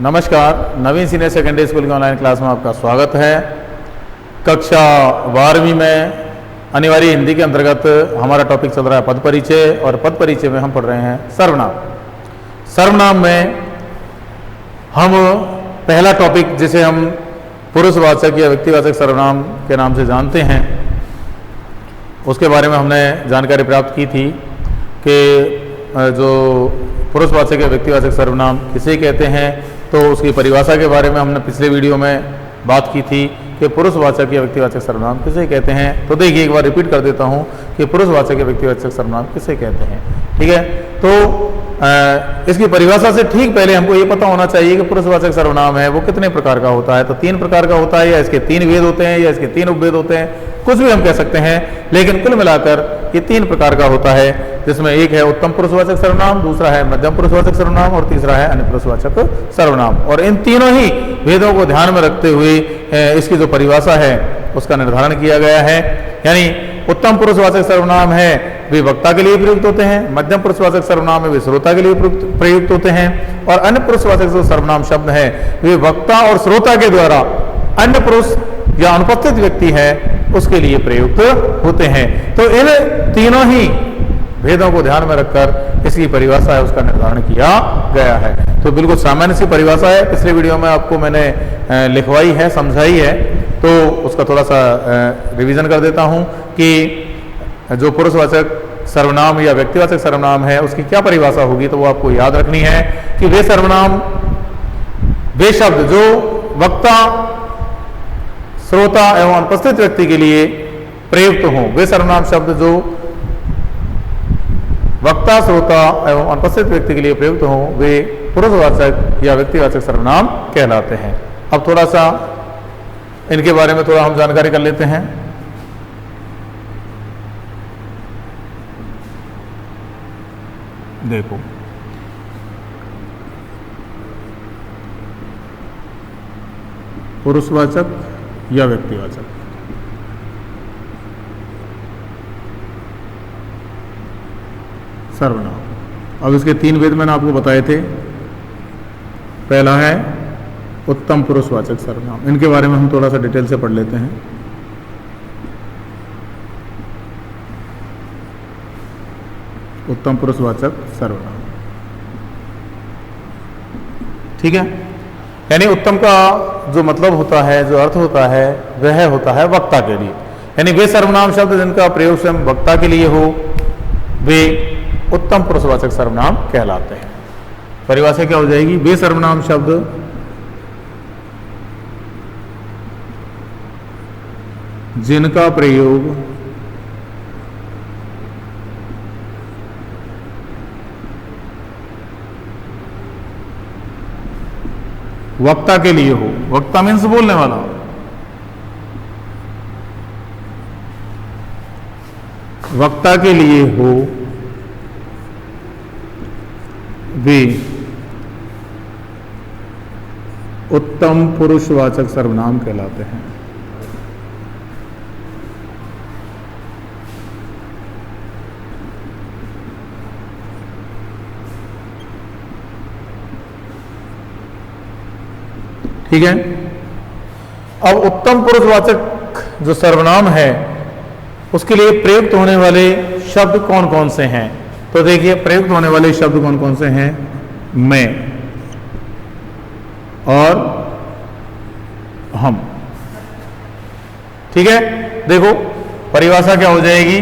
नमस्कार, नवीन senior secondary school की online class में आपका स्वागत है। कक्षा 12वीं में अनिवार्य हिंदी के अंतर्गत हमारा टॉपिक चल रहा है पद परिचय, और पद परिचय में हम पढ़ रहे हैं सर्वनाम। सर्वनाम में हम पहला टॉपिक जिसे हम पुरुषवाचक या व्यक्तिवाचक सर्वनाम के नाम से जानते हैं, उसके बारे में हमने जानकारी प्राप्त की थी कि जो पुरुषवाचक या व्यक्तिवाचक सर्वनाम किसे कहते हैं, तो उसकी परिभाषा के बारे में हमने पिछले वीडियो में बात की थी कि पुरुषवाचक या व्यक्तिवाचक सर्वनाम किसे कहते हैं। तो देखिए, एक बार रिपीट कर देता हूं कि पुरुषवाचक या व्यक्तिवाचक सर्वनाम किसे कहते हैं। ठीक है, तो इसकी परिभाषा से ठीक पहले हमको ये पता होना चाहिए कि पुरुषवाचक सर्वनाम है वो कितने प्रकार का होता है। तो 3 प्रकार का होता है, या इसके 3 भेद होते हैं, या इसके 3 उपभेद होते हैं, कुछ भी हम कह सकते हैं, लेकिन कुल मिलाकर ये 3 प्रकार का होता है, जिसमें एक है उत्तम पुरुषवाचक सर्वनाम, दूसरा है मध्यम पुरुषवाचक सर्वनाम और तीसरा है अन्य पुरुषवाचक सर्वनाम। और इन तीनों ही भेदों को ध्यान में रखते हुए इसकी जो परिभाषा है उसका निर्धारण किया गया है। यानी उत्तम पुरुषवाचक सर्वनाम है वे वक्ता के लिए प्रयुक्त होते हैं, मध्यम पुरुषवाचक सर्वनाम है वे श्रोता के लिए प्रयुक्त होते हैं, और अन्य पुरुषवाचक जो सर्वनाम शब्द है वे वक्ता और श्रोता के द्वारा अन्य पुरुष या अनुपस्थित व्यक्ति है उसके लिए प्रयुक्त होते हैं। तो इन तीनों ही भेदों को ध्यान में रखकर इसकी परिभाषा है उसका निर्धारण किया गया है। तो बिल्कुल सामान्य सी परिभाषा है, पिछले वीडियो में आपको मैंने लिखवाई है, समझाई है, तो उसका थोड़ा सा रिवीजन कर देता हूं कि जो पुरुषवाचक सर्वनाम या व्यक्तिवाचक सर्वनाम है उसकी क्या परिभाषा होगी। तो वो आपको याद रखनी है कि वे सर्वनाम, वे शब्द जो वक्ता, श्रोता एवं अनुपस्थित व्यक्ति के लिए प्रयुक्त हों, वे सर्वनाम शब्द जो वक्ता, श्रोता एवं अनुपस्थित व्यक्ति के लिए प्रयुक्त हों, वे पुरुषवाचक या व्यक्तिवाचक सर्वनाम कहलाते हैं। अब थोड़ा सा इनके बारे में थोड़ा हम जानकारी कर लेते हैं। देखो, पुरुषवाचक या व्यक्तिवाचक सर्वनाम। अब इसके 3 भेद मैंने आपको बताए थे। पहला है उत्तम पुरुषवाचक सर्वनाम, इनके बारे में हम थोड़ा सा डिटेल से पढ़ लेते हैं। उत्तम पुरुषवाचक सर्वनाम, ठीक है, यानी उत्तम का जो मतलब होता है, जो अर्थ होता है, वह होता है वक्ता के लिए। यानी वे सर्वनाम शब्द जिनका प्रयोग स्वयं वक्ता के लिए हो वे उत्तम पुरुषवाचक सर्वनाम कहलाते हैं। परिभाषा क्या हो जाएगी? वे सर्वनाम शब्द जिनका प्रयोग वक्ता के लिए हो, वक्ता मीन्स बोलने वाला, वक्ता के लिए हो, वे उत्तम पुरुषवाचक सर्वनाम कहलाते हैं। ठीक है, अब उत्तम पुरुषवाचक जो सर्वनाम है उसके लिए प्रयुक्त होने वाले शब्द कौन कौन से हैं। तो देखिए, प्रयुक्त होने वाले शब्द कौन कौन से हैं? मैं और हम। ठीक है, देखो परिभाषा क्या हो जाएगी।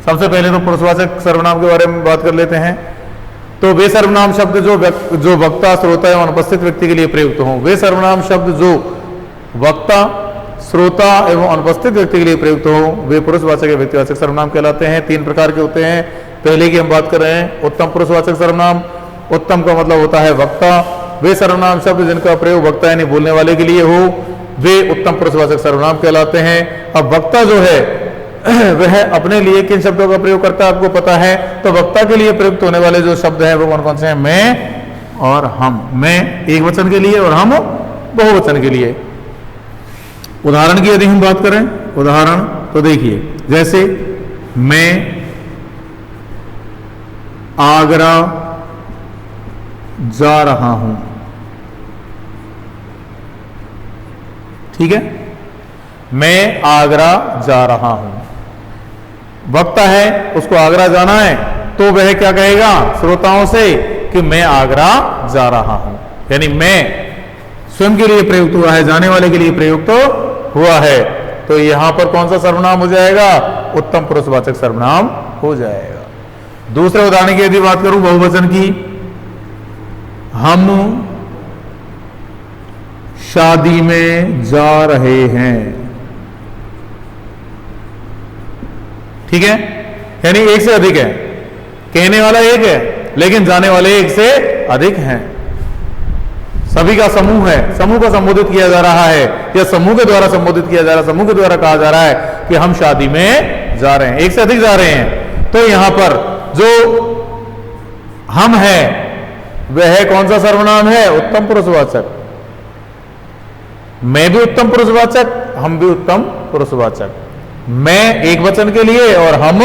सबसे पहले तो पुरुषवाचक सर्वनाम के बारे में बात कर लेते हैं। तो वे सर्वनाम शब्द जो वक्ता, श्रोता एवं अनुपस्थित व्यक्ति के लिए प्रयुक्त हों, वे सर्वनाम शब्द जो वक्ता, श्रोता एवं अनुपस्थित व्यक्ति के लिए प्रयुक्त हों, वे पुरुषवाचक या व्यक्तिवाचक सर्वनाम कहलाते हैं। 3 प्रकार के होते हैं। पहले की हम बात कर रहे हैं उत्तम पुरुषवाचक सर्वनाम। उत्तम का मतलब होता है वक्ता। वे सर्वनाम शब्द जिनका प्रयोग वक्ता यानी बोलने वाले के लिए हो वे उत्तम पुरुषवाचक सर्वनाम कहलाते हैं। अब वक्ता जो है वह अपने लिए किन शब्दों का प्रयोग करता है आपको पता है। तो वक्ता के लिए प्रयुक्त होने वाले जो शब्द हैं वो कौन कौन से हैं? मैं और हम। मैं एक वचन के लिए और हम बहुवचन के लिए। उदाहरण की यदि हम बात करें, उदाहरण तो देखिए, जैसे मैं आगरा जा रहा हूं, ठीक है, मैं आगरा जा रहा हूं। वक्ता है, उसको आगरा जाना है, तो वह क्या कहेगा श्रोताओं से कि मैं आगरा जा रहा हूं। यानी मैं स्वयं के लिए प्रयुक्त हुआ है, जाने वाले के लिए प्रयुक्त हुआ है। तो यहां पर कौन सा सर्वनाम हो जाएगा? उत्तम पुरुषवाचक सर्वनाम हो जाएगा। दूसरे उदाहरण की यदि बात करूं बहुवचन की, हम शादी में जा रहे हैं। ठीक है, यानी एक से अधिक है, कहने वाला एक है लेकिन जाने वाले एक से अधिक हैं। सभी का समूह है, समूह को संबोधित किया जा रहा है या समूह के द्वारा संबोधित किया जा रहा है, समूह के द्वारा कहा जा रहा है कि हम शादी में जा रहे हैं, एक से अधिक जा रहे हैं। तो यहां पर जो हम है वह कौन सा सर्वनाम है? उत्तम पुरुषवाचक। मैं भी उत्तम पुरुषवाचक, हम भी उत्तम पुरुषवाचक। मैं एक वचन के लिए और हम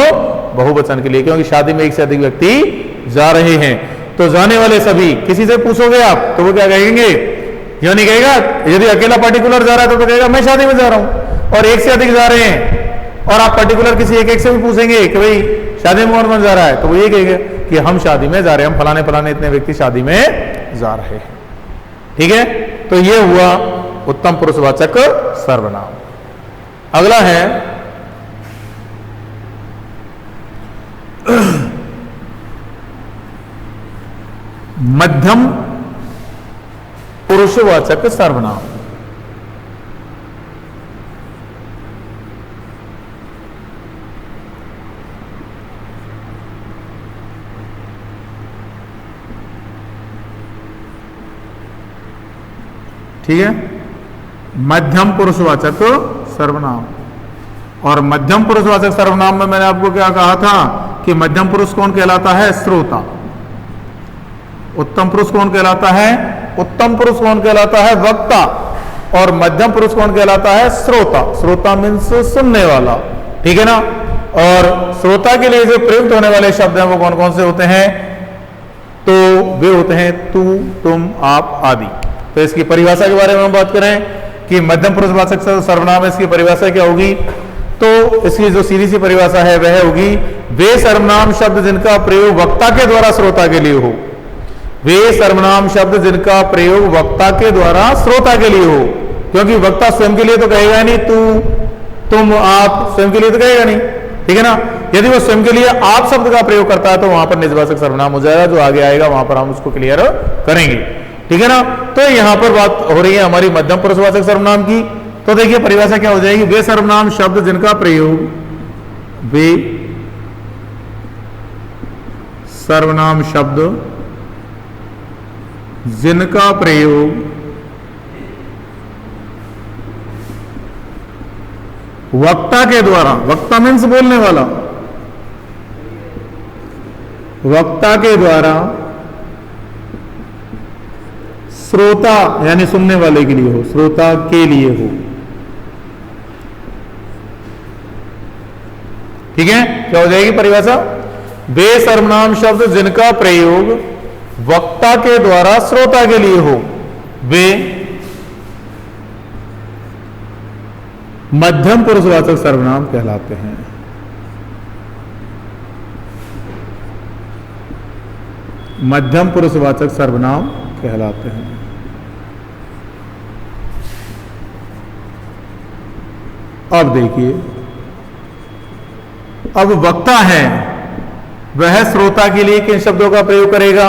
बहुवचन के लिए, क्योंकि शादी में एक से अधिक व्यक्ति जा रहे हैं। तो जाने वाले सभी, किसी से पूछोगे आप तो वो क्या कहेंगे? यह नहीं कहेगा, यदि अकेला पर्टिकुलर जा रहा है तो कहेगा मैं शादी में जा रहा हूं, और एक से अधिक जा रहे हैं और आप पर्टिकुलर किसी एक से भी पूछेंगे कि भाई शादी में कौन कौन जा रहा है, तो वो ये कहेंगे कि हम शादी में जा रहे हैं, हम फलाने फलाने इतने व्यक्ति शादी में जा रहे हैं। ठीक है, तो ये हुआ उत्तम पुरुषवाचक सर्वनाम। अगला है मध्यम पुरुषवाचक सर्वनाम। ठीक है, मध्यम पुरुषवाचक सर्वनाम। और मध्यम पुरुषवाचक सर्वनाम में मैंने आपको क्या कहा था कि मध्यम पुरुष कौन कहलाता है? श्रोता। उत्तम पुरुष कौन कहलाता है? उत्तम पुरुष कौन कहलाता है? वक्ता। और मध्यम पुरुष कौन कहलाता है? श्रोता। श्रोता मीन्स सुनने वाला। ठीक है ना। और श्रोता के लिए जो प्रयुक्त होने वाले शब्द हैं वो कौन कौन से होते हैं? तो वे होते हैं तू, तुम, आप आदि। तो इसकी परिभाषा के बारे में हम बात करें कि मध्यम पुरुषवाचक सर्वनाम है, इसकी परिभाषा क्या होगी? तो इसकी जो सीधी सी परिभाषा है वह होगी वे सर्वनाम शब्द जिनका प्रयोग वक्ता के द्वारा श्रोता के लिए हो। वे सर्वनाम शब्द जिनका प्रयोग वक्ता के द्वारा श्रोता के लिए हो, क्योंकि वक्ता स्वयं के लिए तो कहेगा नहीं तू, तुम, आप, स्वयं के लिए तो कहेगा नहीं। ठीक है ना। यदि वो स्वयं के लिए आप शब्द का प्रयोग करता है तो वहां पर निजवाचक सर्वनाम हो जाएगा, जो आगे आएगा वहां पर हम उसको क्लियर करेंगे। ठीक है ना। तो यहां पर बात हो रही है हमारी मध्यम पुरुषवाचक सर्वनाम की। तो देखिए परिभाषा क्या हो जाएगी? वे सर्वनाम शब्द जिनका प्रयोग, वे सर्वनाम शब्द जिनका प्रयोग वक्ता के द्वारा, वक्ता मीन्स बोलने वाला, वक्ता के द्वारा श्रोता यानी सुनने वाले के लिए हो, श्रोता के लिए हो। ठीक है, क्या हो जाएगी परिभाषा? वे सर्वनाम शब्द जिनका प्रयोग वक्ता के द्वारा श्रोता के लिए हो, वे मध्यम पुरुषवाचक सर्वनाम कहलाते हैं। मध्यम पुरुषवाचक सर्वनाम कहलाते हैं। अब देखिए, अब वक्ता है वह श्रोता के लिए किन शब्दों का प्रयोग करेगा?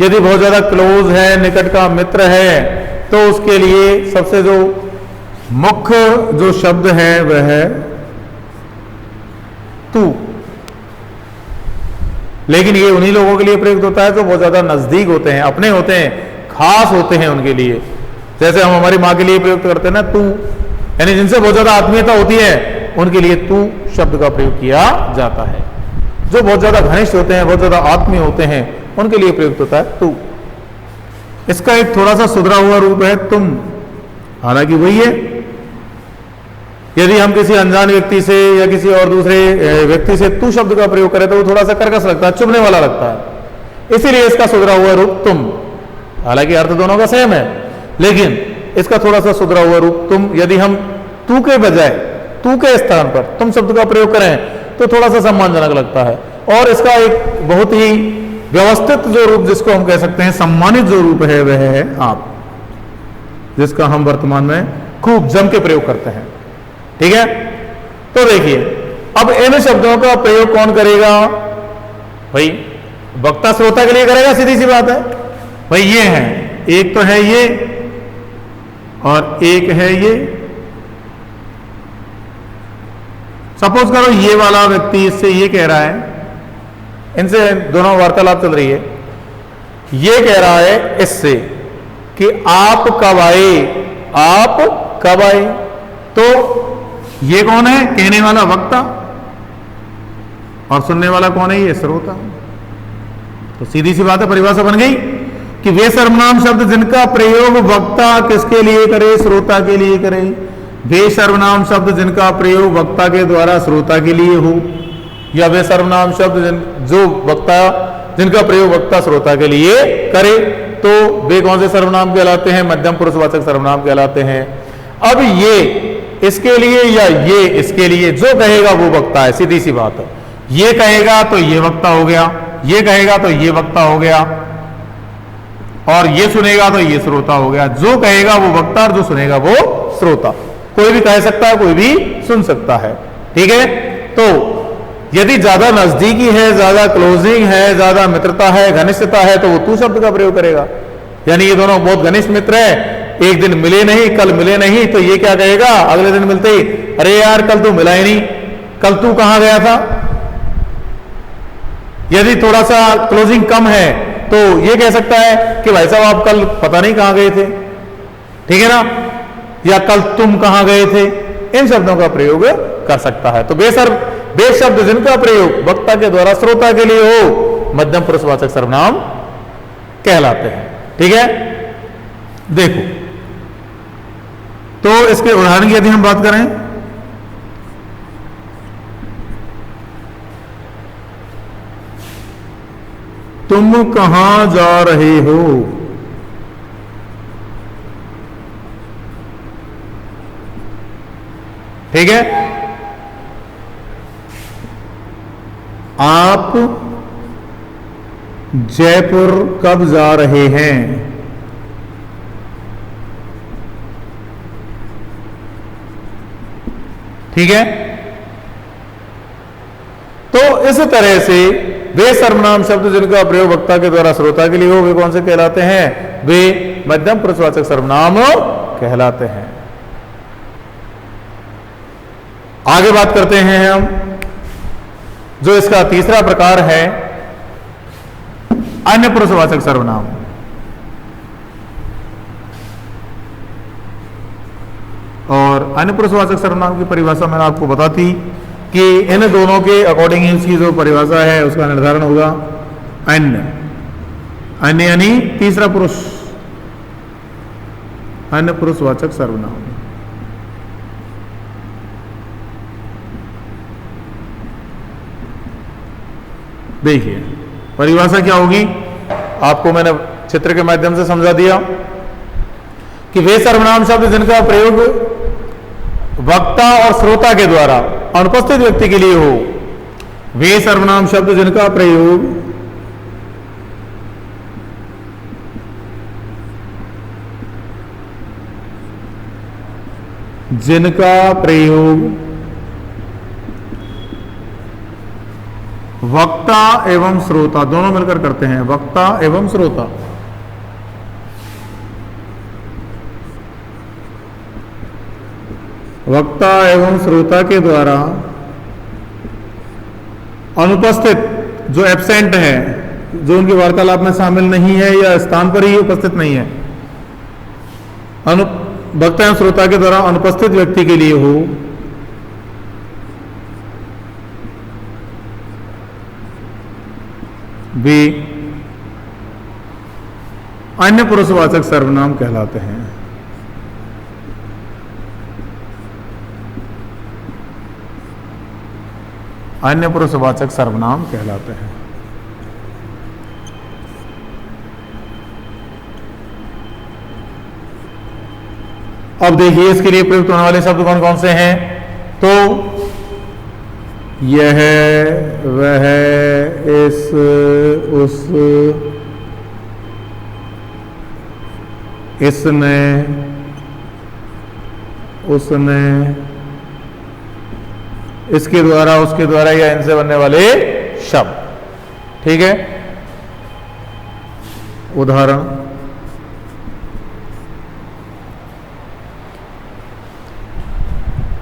यदि बहुत ज्यादा क्लोज है, निकट का मित्र है, तो उसके लिए सबसे जो मुख्य जो शब्द है वह है तू। लेकिन ये उन्हीं लोगों के लिए प्रयुक्त होता है जो बहुत ज्यादा नजदीक होते हैं, अपने होते हैं, खास होते हैं उनके लिए। जैसे हम हमारी मां के लिए प्रयुक्त करते हैं ना तू, यानी जिनसे बहुत ज्यादा आत्मीयता होती है उनके लिए तू शब्द का प्रयोग किया जाता है। जो बहुत ज्यादा घनिष्ठ होते हैं, बहुत ज्यादा आत्मीय होते हैं, उनके लिए प्रयुक्त होता है तू। इसका एक थोड़ा सा सुधरा हुआ रूप है तुम, हालांकि वही है। यदि हम किसी अनजान व्यक्ति से या किसी और दूसरे व्यक्ति से तू शब्द का प्रयोग करें तो वो थोड़ा सा कर्कश लगता है, चुभने वाला लगता है, इसीलिए इसका सुधरा हुआ रूप तुम। हालांकि अर्थ दोनों का सेम है, लेकिन इसका थोड़ा सा सुधरा हुआ रूप, तुम यदि हम तू के बजाय तू के स्थान पर तुम शब्द का प्रयोग करें तो थोड़ा सा सम्मानजनक लगता है। और इसका एक बहुत ही व्यवस्थित जो रूप जिसको हम कह सकते हैं, सम्मानित जो रूप है वह है आप, जिसका हम वर्तमान में खूब जम के प्रयोग करते हैं। ठीक है, तो देखिए अब इन शब्दों का प्रयोग कौन करेगा भाई? वक्ता श्रोता के लिए करेगा, सीधी सी बात है भाई। ये है, एक तो है ये और एक है ये। सपोज करो ये वाला व्यक्ति इससे ये कह रहा है, इनसे दोनों वार्तालाप चल रही है, ये कह रहा है इससे कि आप कब आए, आप कब आए। तो ये कौन है? कहने वाला वक्ता, और सुनने वाला कौन है? ये श्रोता। तो सीधी सी बात है, परिभाषा बन गई कि वे सर्वनाम शब्द जिनका प्रयोग वक्ता किसके लिए करे? श्रोता के लिए करे। वे सर्वनाम शब्द जिनका प्रयोग वक्ता के द्वारा श्रोता के लिए हो, या वे सर्वनाम शब्द जो वक्ता जिनका प्रयोग वक्ता श्रोता के लिए करे, तो वे कौन से सर्वनाम कहलाते हैं? मध्यम पुरुषवाचक सर्वनाम कहलाते हैं। अब ये इसके लिए या ये इसके लिए, जो कहेगा वो वक्ता है, सीधी सी बात है। ये कहेगा तो ये वक्ता हो गया, ये कहेगा तो ये वक्ता हो गया, और ये सुनेगा तो ये श्रोता हो गया। जो कहेगा वो वक्ता और जो सुनेगा वो श्रोता। कोई भी कह सकता है, कोई भी सुन सकता है। ठीक है, तो यदि ज्यादा नजदीकी है, ज्यादा क्लोजिंग है, ज्यादा मित्रता है, घनिष्ठता है, तो वो तू शब्द का प्रयोग करेगा। यानी ये दोनों बहुत घनिष्ठ मित्र है, एक दिन मिले नहीं, कल मिले नहीं, तो ये क्या कहेगा अगले दिन मिलते ही? अरे यार कल तू मिला ही नहीं, कल तू कहां गया था? यदि थोड़ा सा क्लोजिंग कम है तो ये कह सकता है कि भाई साहब आप कल पता नहीं कहां गए थे। ठीक है ना, या कल तुम कहां गए थे। इन शब्दों का प्रयोग कर सकता है। तो बे शब्द जिनका प्रयोग वक्ता के द्वारा श्रोता के लिए हो, मध्यम पुरुषवाचक सर्वनाम कहलाते हैं। ठीक है, देखो तो इसके उदाहरण की यदि हम बात करें, तुम कहां जा रहे हो? ठीक है, आप जयपुर कब जा रहे हैं? ठीक है, तो इस तरह से वे सर्वनाम शब्द जिनका प्रयोग वक्ता के द्वारा श्रोता के लिए हो, वे कौन से कहलाते हैं? वे मध्यम पुरुषवाचक सर्वनाम कहलाते हैं। आगे बात करते हैं हम, जो इसका तीसरा प्रकार है अन्य पुरुषवाचक सर्वनाम। और अन्य पुरुषवाचक सर्वनाम की परिभाषा मैंने आपको बता दी कि इन दोनों के अकॉर्डिंग इसकी जो परिभाषा है उसका निर्धारण होगा अन्य। अन्य यानी तीसरा पुरुष, अन्य पुरुषवाचक सर्वनाम। देखिए परिभाषा क्या होगी, आपको मैंने चित्र के माध्यम से समझा दिया कि वे सर्वनाम शब्द जिनका प्रयोग वक्ता और श्रोता के द्वारा अनुपस्थित व्यक्ति के लिए हो, वे सर्वनाम शब्द जिनका प्रयोग वक्ता एवं श्रोता दोनों मिलकर करते हैं, वक्ता एवं श्रोता। वक्ता एवं श्रोता के द्वारा अनुपस्थित, जो एब्सेंट है, जो उनकी वार्तालाप में शामिल नहीं है या स्थान पर ही उपस्थित नहीं है, वक्ता एवं श्रोता के द्वारा अनुपस्थित व्यक्ति के लिए हो, वे अन्य पुरुषवाचक सर्वनाम कहलाते हैं। अन्य पुरुषवाचक सर्वनाम कहलाते हैं। अब देखिए इसके लिए प्रयुक्त होने वाले शब्द कौन कौन से हैं। तो यह, वह, इस, उस, इसने, उसने, इसके द्वारा, उसके द्वारा या इनसे बनने वाले शब्द। ठीक है, उदाहरण,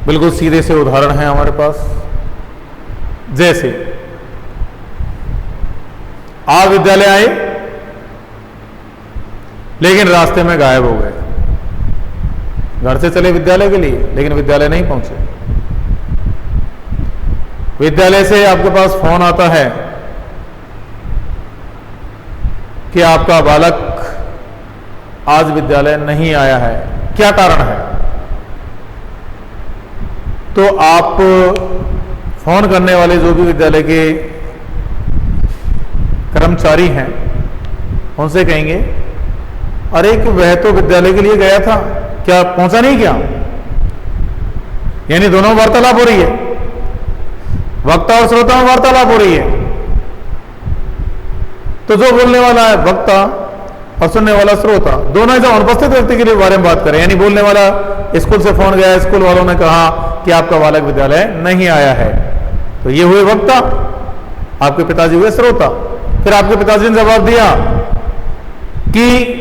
बिल्कुल सीधे से उदाहरण है हमारे पास। जैसे आप विद्यालय आए लेकिन रास्ते में गायब हो गए। घर से चले विद्यालय के लिए लेकिन विद्यालय नहीं पहुंचे। विद्यालय से आपके पास फोन आता है कि आपका बालक आज विद्यालय नहीं आया है, क्या कारण है। तो आप फोन करने वाले जो भी विद्यालय के कर्मचारी हैं उनसे कहेंगे, अरे कि वह तो विद्यालय के लिए गया था, क्या पहुंचा नहीं क्या। यानी दोनों वार्तालाप हो रही है, वक्ता और श्रोता में वार्तालाप हो रही है। तो जो बोलने वाला है वक्ता और सुनने वाला श्रोता, दोनों जब अनुपस्थित व्यक्ति के लिए बारे में बात करें, यानी बोलने वाला स्कूल से फोन गया, स्कूल वालों ने कहा कि आपका बालक विद्यालय नहीं आया है, तो ये हुए वक्ता, आपके पिताजी हुए श्रोता। फिर आपके पिताजी ने जवाब दिया कि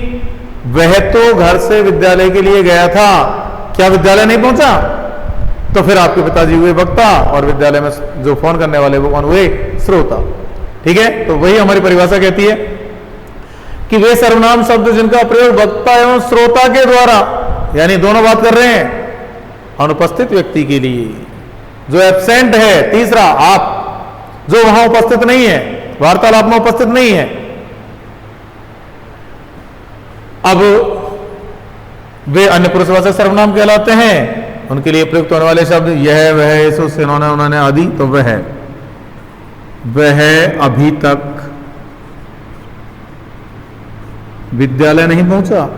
वह तो घर से विद्यालय के लिए गया था, क्या विद्यालय नहीं पहुंचा। तो फिर आपके पिताजी हुए वक्ता और विद्यालय में जो फोन करने वाले वो कौन हुए, श्रोता। ठीक है, तो वही हमारी परिभाषा कहती है कि वे सर्वनाम शब्द जिनका प्रयोग वक्ता एवं श्रोता के द्वारा, यानी दोनों बात कर रहे हैं, अनुपस्थित व्यक्ति के लिए, जो एब्सेंट है, तीसरा आप, जो वहां उपस्थित नहीं है, वार्तालाप में उपस्थित नहीं है। अब वे अन्य पुरुषवाचक सर्वनाम कहलाते हैं। उनके लिए प्रयुक्त होने वाले शब्द यह, वह, इस, उस, इन्होंने, उन्होंने आदि। तो वह अभी तक विद्यालय नहीं पहुंचा।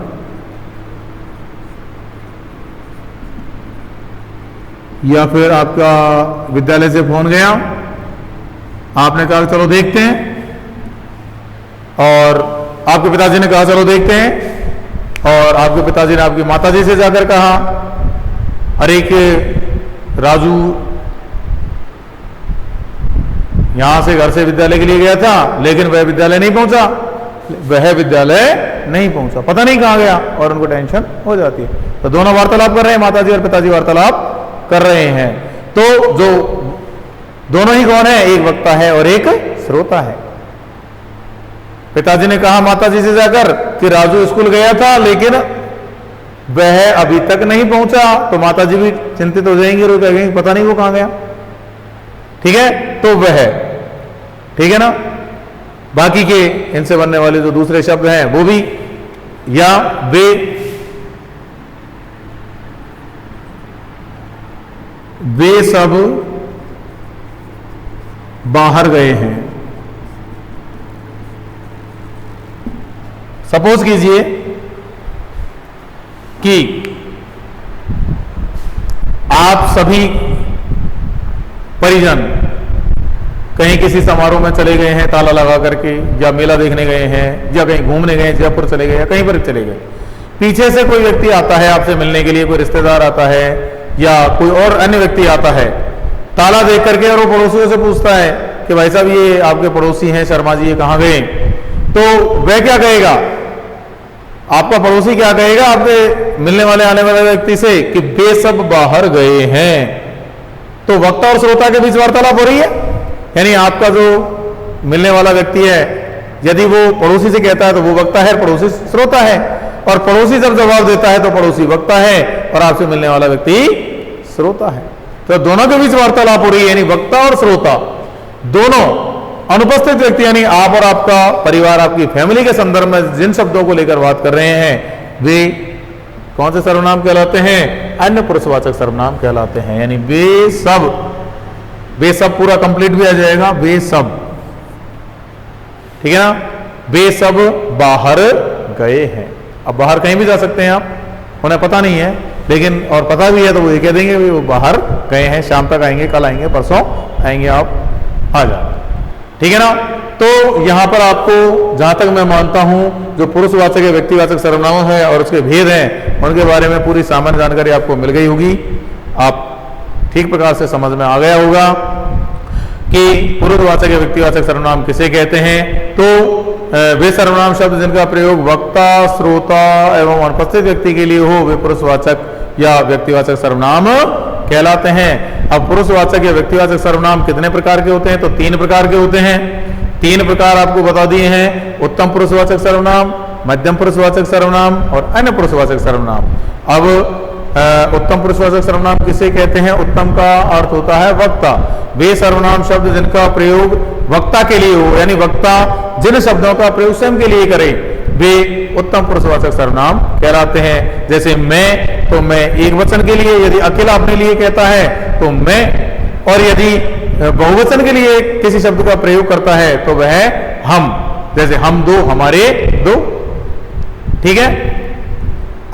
या फिर आपका विद्यालय से फोन गया, आपने कहा चलो देखते हैं, और आपके पिताजी ने कहा चलो देखते हैं, और आपके पिताजी ने आपकी माताजी से जाकर कहा, अरे कि राजू यहां से घर से विद्यालय के लिए गया था लेकिन वह विद्यालय नहीं पहुंचा, वह विद्यालय नहीं पहुंचा, पता नहीं कहां गया, और उनको टेंशन हो जाती है। तो दोनों वार्तालाप कर रहे हैं, माताजी और पिताजी वार्तालाप कर रहे हैं। तो जो दोनों ही कौन है, एक वक्ता है और एक श्रोता है। पिताजी ने कहा माताजी से जाकर कि राजू स्कूल गया था लेकिन वह अभी तक नहीं पहुंचा, तो माताजी भी चिंतित हो जाएंगी और कहेंगे पता नहीं वो कहां गया। ठीक है, तो वह, ठीक है ना। बाकी के इनसे बनने वाले जो दूसरे शब्द हैं वो भी या, वे सब बाहर गए हैं। सपोज कीजिए कि आप सभी परिजन कहीं किसी समारोह में चले गए हैं ताला लगा करके, या मेला देखने गए हैं, या कहीं घूमने गए, जयपुर चले गए, या कहीं पर चले गए। पीछे से कोई व्यक्ति आता है आपसे मिलने के लिए, कोई रिश्तेदार आता है या कोई और अन्य व्यक्ति आता है, ताला देख करके, और वो पड़ोसियों से पूछता है कि भाई साहब ये आपके पड़ोसी हैं शर्मा जी, ये कहां गए। तो वह क्या कहेगा, आपका पड़ोसी क्या कहेगा आपके मिलने वाले आने वाले व्यक्ति से कि वे सब बाहर गए हैं। तो वक्ता और श्रोता के बीच वार्तालाप हो रही है, यानी आपका जो मिलने वाला व्यक्ति है यदि वो पड़ोसी से कहता है तो वो वक्ता है, पड़ोसी श्रोता है, और पड़ोसी जब जवाब देता है तो पड़ोसी वक्ता है और आपसे मिलने वाला व्यक्ति श्रोता है। तो दोनों के बीच वार्तालाप हो रही है, यानी वक्ता और श्रोता दोनों अनुपस्थित व्यक्ति, यानी आप और आपका परिवार, आपकी फैमिली के संदर्भ में जिन शब्दों को लेकर बात कर रहे हैं वे कौन से सर्वनाम कहलाते हैं, अन्य पुरुषवाचक सर्वनाम कहलाते हैं। यानी वे सब पूरा कंप्लीट भी आ जाएगा, वे सब, ठीक है ना। वे सब बाहर गए हैं। अब बाहर कहीं भी जा सकते हैं आप, उन्हें पता नहीं है लेकिन और पता भी है तो वो ये कह देंगे वो बाहर गए हैं, शाम तक आएंगे, कल आएंगे, परसों आएंगे, आप आ जाओ। ठीक है ना। तो यहां पर आपको जहां तक मैं मानता हूं जो पुरुषवाचक या व्यक्तिवाचक सर्वनाम है और उसके भेद हैं उनके बारे में पूरी सामान्य जानकारी आपको मिल गई होगी। आप ठीक प्रकार से समझ में आ गया होगा कि पुरुषवाचक या व्यक्तिवाचक सर्वनाम किसे कहते हैं। तो वे सर्वनाम शब्द जिनका प्रयोग वक्ता, श्रोता एवं अनुपस्थित व्यक्ति के लिए हो वे पुरुषवाचक या व्यक्तिवाचक सर्वनाम कहलाते हैं। अब पुरुषवाचक या व्यक्तिवाचक सर्वनाम कितने प्रकार के होते हैं? तो 3 प्रकार के होते हैं। 3 प्रकार आपको बता दिए हैं, उत्तम पुरुषवाचक सर्वनाम, मध्यम पुरुषवाचक सर्वनाम और अन्य पुरुषवाचक सर्वनाम। अब उत्तम पुरुषवाचक सर्वनाम किसे कहते हैं? उत्तम का अर्थ होता है वक्ता। वे सर्वनाम शब्द जिनका प्रयोग वक्ता के लिए हो, यानी वक्ता जिन शब्दों का प्रयोग स्वयं के लिए करे वे उत्तम पुरुषवाचक सर्वनाम कहलाते हैं। जैसे मैं, तो मैं एक वचन के लिए यदि अकेला अपने लिए कहता है तो मैं, और यदि बहुवचन के लिए किसी शब्द का प्रयोग करता है तो वह हम, जैसे हम दो, हमारे दो। ठीक है।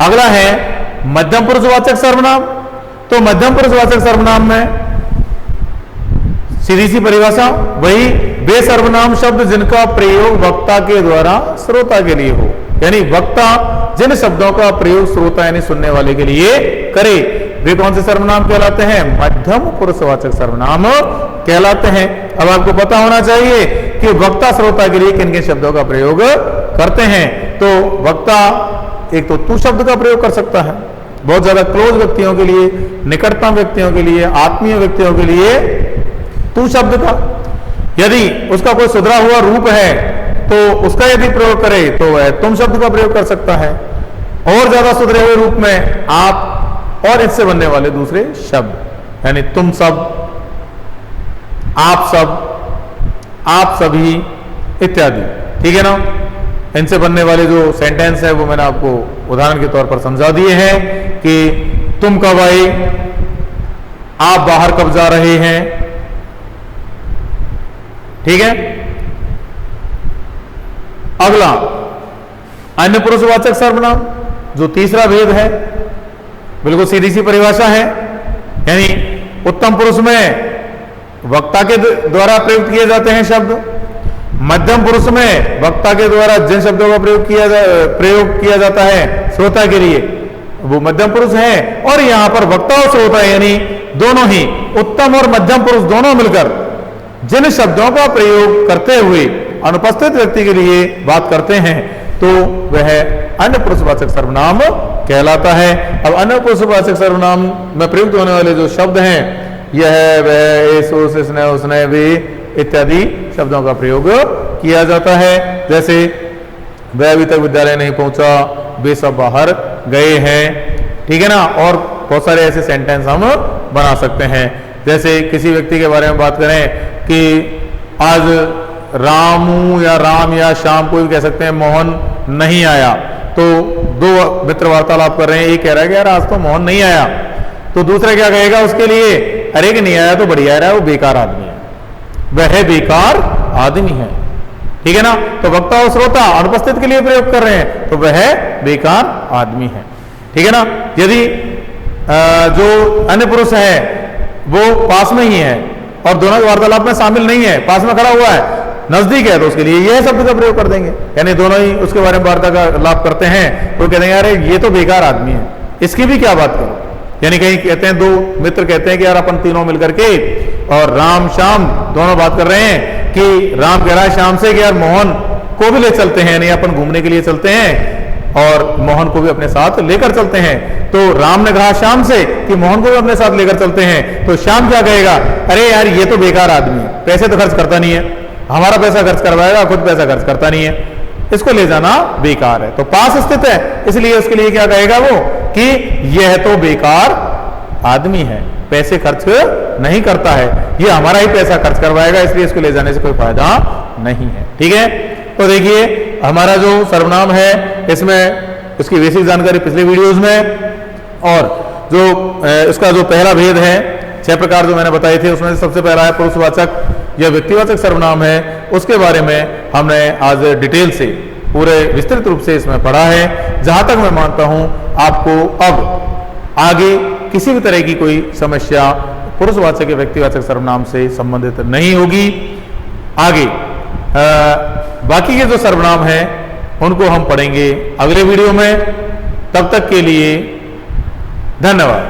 अगला है मध्यम पुरुषवाचक सर्वनाम। तो मध्यम पुरुषवाचक सर्वनाम में सीधी सी परिभाषा वही, वे सर्वनाम शब्द जिनका प्रयोग वक्ता के द्वारा श्रोता के लिए हो, यानी वक्ता जिन शब्दों का प्रयोग श्रोता यानी सुनने वाले के लिए करे वे कौन से सर्वनाम कहलाते हैं? मध्यम पुरुषवाचक सर्वनाम कहलाते हैं। अब आपको पता होना चाहिए कि वक्ता श्रोता के लिए किन किन शब्दों का प्रयोग करते हैं। तो वक्ता एक तो तू शब्द का प्रयोग कर सकता है, बहुत ज्यादा क्लोज व्यक्तियों के लिए, निकटतम व्यक्तियों के लिए, आत्मीय व्यक्तियों के लिए तू शब्द का। यदि उसका कोई सुधरा हुआ रूप है तो उसका यदि प्रयोग करे तो वह तुम शब्द का प्रयोग कर सकता है। और ज्यादा सुधरे हुए रूप में आप और इससे बनने वाले दूसरे शब्द, यानी तुम सब, आप सब, आप सभी इत्यादि। ठीक है ना। इनसे बनने वाले जो सेंटेंस है वो मैंने आपको उदाहरण के तौर पर समझा दिए हैं कि तुम कब आए, आप बाहर कब जा रहे हैं। ठीक है। अगला अन्य पुरुषवाचक सर्वनाम, जो तीसरा भेद है, बिल्कुल सीधी सी परिभाषा है, यानी उत्तम पुरुष में वक्ता के द्वारा प्रयुक्त किए जाते हैं शब्द, मध्यम पुरुष में वक्ता के द्वारा जिन शब्दों का प्रयोग किया जाता है श्रोता के लिए वो मध्यम पुरुष है, और यहां पर वक्ता और श्रोता यानी दोनों ही, उत्तम और मध्यम पुरुष दोनों मिलकर जिन शब्दों का प्रयोग करते हुए अनुपस्थित व्यक्ति के लिए बात करते हैं तो वह अन्य पुरुषवाचक सर्वनाम कहलाता है। अब अन्य पुरुषवाचक सर्वनाम में प्रयुक्त होने वाले जो शब्द हैं, यह, वह, इस, उस, इसने, उसने, वे इत्यादि शब्दों का प्रयोग किया जाता है। जैसे वह अभी तक विद्यालय नहीं पहुंचा, वे सब बाहर गए हैं। ठीक है ना। और बहुत सारे ऐसे सेंटेंस हम बना सकते हैं। जैसे किसी व्यक्ति के बारे में बात करें कि आज रामू या राम या श्याम, कोई भी कह सकते हैं, मोहन नहीं आया, तो दो मित्र वार्तालाप कर रहे हैं, एक कह रहा है कि यार आज तो मोहन नहीं आया, तो दूसरा क्या कहेगा उसके लिए? अरे कि नहीं आया तो बढ़िया रहा, वो बेकार आदमी है, वह बेकार आदमी है। ठीक है ना। तो वक्ता और श्रोता अनुपस्थित के लिए प्रयोग कर रहे हैं तो वह बेकार आदमी है। ठीक है ना। यदि जो अन्य पुरुष है वो पास में ही है और दोनों वार्तालाप में शामिल नहीं है, पास में खड़ा हुआ है, नजदीक है, तो उसके लिए यह शब्द का प्रयोग कर देंगे, यानी दोनों ही उसके बारे में वार्तालाप करते हैं तो कह देंगे अरे ये तो बेकार आदमी है, इसकी भी क्या बात करो। यानी कहीं कहते हैं, दो मित्र कहते हैं कि यार अपन तीनों मिलकर के, और राम श्याम दोनों बात कर रहे हैं कि राम कह रहा है श्याम से कि यार मोहन को भी ले चलते हैं, नहीं अपन घूमने के लिए चलते हैं और मोहन को भी अपने साथ लेकर चलते हैं। तो राम ने कहा श्याम से कि मोहन को भी अपने साथ लेकर चलते हैं, तो श्याम क्या कहेगा? अरे यार ये तो बेकार आदमी है, पैसे तो खर्च करता नहीं है, हमारा पैसा खर्च करवाएगा, खुद पैसा खर्च करता नहीं है, इसको ले जाना बेकार है। तो पास स्थित है, इसलिए उसके लिए क्या कहेगा वो कि यह तो बेकार आदमी है, पैसे खर्च नहीं करता है, ये हमारा ही पैसा खर्च करवाएगा, इसलिए इसको ले जाने से कोई फायदा नहीं है। ठीक है। तो देखिए हमारा जो सर्वनाम है इसमें उसकी बेसिक जानकारी पिछले वीडियोस में, और जो इसका जो पहला भेद है, 6 प्रकार जो मैंने बताए थे उसमें से सबसे पहला है पुरुषवाचक या व्यक्तिवाचक सर्वनाम है, उसके बारे में हमने आज डिटेल से पूरे विस्तृत रूप से इसमें पढ़ा है। जहां तक मैं मानता हूं आपको अब आगे किसी भी तरह की कोई समस्या पुरुषवाचक या व्यक्तिवाचक सर्वनाम से संबंधित नहीं होगी। आगे बाकी के जो सर्वनाम हैं उनको हम पढ़ेंगे अगले वीडियो में। तब तक के लिए धन्यवाद।